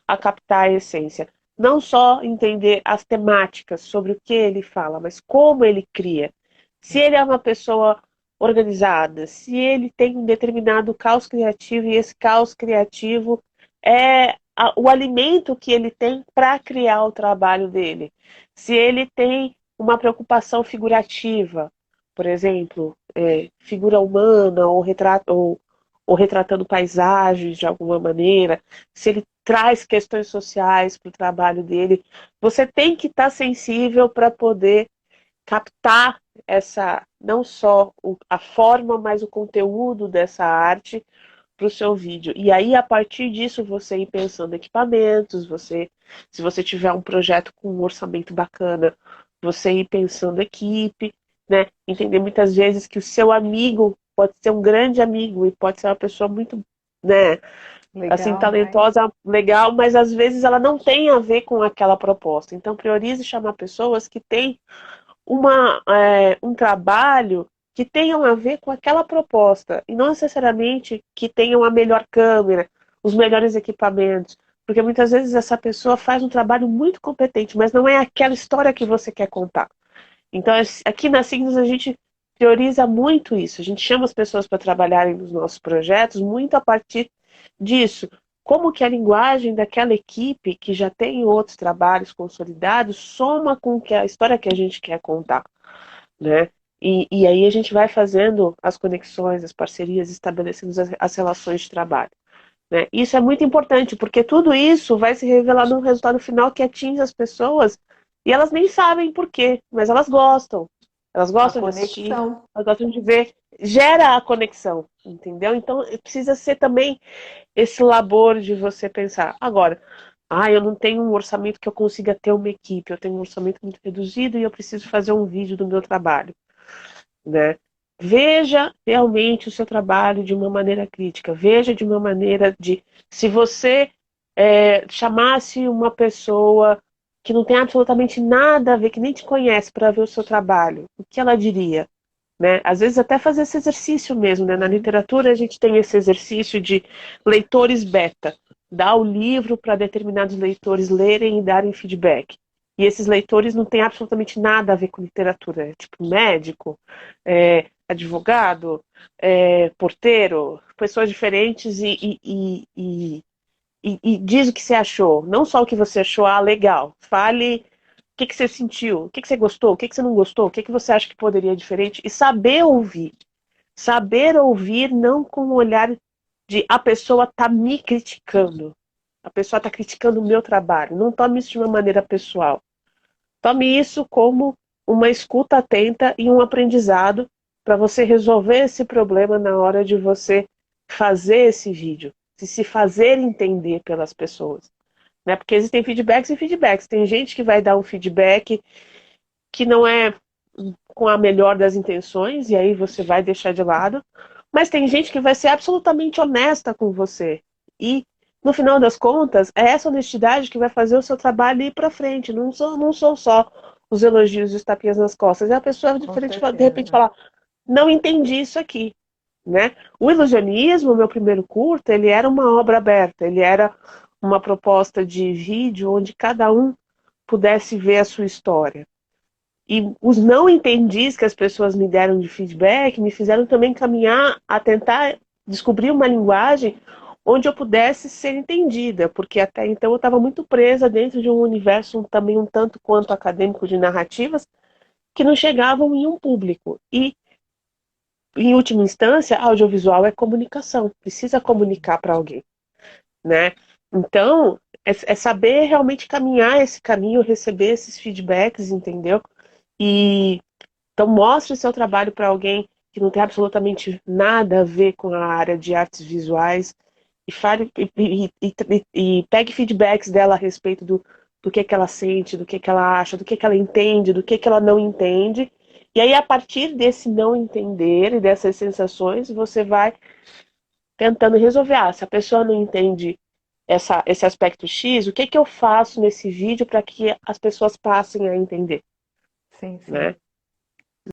a captar a essência. Não só entender as temáticas sobre o que ele fala, mas como ele cria. Se ele é uma pessoa organizada, se ele tem um determinado caos criativo e esse caos criativo é o alimento que ele tem para criar o trabalho dele. Se ele tem uma preocupação figurativa, por exemplo, figura humana ou retratando paisagens de alguma maneira, se ele traz questões sociais para o trabalho dele, você tem que estar sensível para poder captar essa não só a forma, mas o conteúdo dessa arte para o seu vídeo. E aí, a partir disso, você ir pensando em equipamentos, se você tiver um projeto com um orçamento bacana, você ir pensando equipe, né? Entender muitas vezes que o seu amigo pode ser um grande amigo e pode ser uma pessoa muito, né, assim, Legal, né? talentosa, legal, mas às vezes ela não tem a ver com aquela proposta. Então, priorize chamar pessoas que têm um trabalho que tenham a ver com aquela proposta e não necessariamente que tenham a melhor câmera, os melhores equipamentos, porque muitas vezes essa pessoa faz um trabalho muito competente, mas não é aquela história que você quer contar. Então, aqui na Signos a gente prioriza muito isso. A gente chama as pessoas para trabalharem nos nossos projetos muito a partir disso. Como que a linguagem daquela equipe que já tem outros trabalhos consolidados soma com a história que a gente quer contar, né? E aí a gente vai fazendo as conexões, as parcerias, estabelecendo as relações de trabalho, né? Isso é muito importante, porque tudo isso vai se revelar num resultado final que atinge as pessoas e elas nem sabem por quê, mas elas gostam. Elas A gostam de assistir, conexão. elas gostam de ver. Gera a conexão, entendeu? Então precisa ser também esse labor de você pensar. Agora, eu não tenho um orçamento que eu consiga ter uma equipe, eu tenho um orçamento muito reduzido e eu preciso fazer um vídeo do meu trabalho, né? Veja realmente o seu trabalho de uma maneira crítica, veja de uma maneira de. Se você chamasse uma pessoa que não tem absolutamente nada a ver, que nem te conhece, para ver o seu trabalho, o que ela diria? Né? Às vezes até fazer esse exercício mesmo, né? Na literatura a gente tem esse exercício de leitores beta, dar o livro para determinados leitores lerem e darem feedback. E esses leitores não têm absolutamente nada a ver com literatura, é tipo médico, advogado, porteiro, pessoas diferentes e diz o que você achou, não só o que você achou, legal. Fale o que você sentiu, o que você gostou, o que você não gostou, o que você acha que poderia ser diferente e saber ouvir. Saber ouvir não com o olhar de a pessoa está me criticando. A pessoa está criticando o meu trabalho. Não tome isso de uma maneira pessoal. Tome isso como uma escuta atenta e um aprendizado para você resolver esse problema na hora de você fazer esse vídeo, de se fazer entender pelas pessoas, né? Porque existem feedbacks e feedbacks. Tem gente que vai dar um feedback que não é com a melhor das intenções, e aí você vai deixar de lado. Mas tem gente que vai ser absolutamente honesta com você. E, no final das contas, é essa honestidade que vai fazer o seu trabalho ir para frente. Não são só os elogios e os tapinhas nas costas. É a pessoa Com de repente certeza. falar, não entendi isso aqui. Né? O ilusionismo, meu primeiro curta, ele era uma obra aberta. Ele era uma proposta de vídeo onde cada um pudesse ver a sua história. E os não entendis que as pessoas me deram de feedback me fizeram também caminhar a tentar descobrir uma linguagem onde eu pudesse ser entendida, porque até então eu estava muito presa dentro de um universo também um tanto quanto acadêmico de narrativas que não chegavam em um público. E, em última instância, audiovisual é comunicação, precisa comunicar para alguém, né? Então, é saber realmente caminhar esse caminho, receber esses feedbacks, entendeu? E então mostre o seu trabalho para alguém que não tem absolutamente nada a ver com a área de artes visuais e fale e pegue feedbacks dela a respeito do que ela sente, do que ela acha, do que ela entende, do que ela não entende. E aí, a partir desse não entender e dessas sensações, você vai tentando resolver. Se a pessoa não entende esse aspecto X, o que eu faço nesse vídeo para que as pessoas passem a entender? Sim, sim. Né?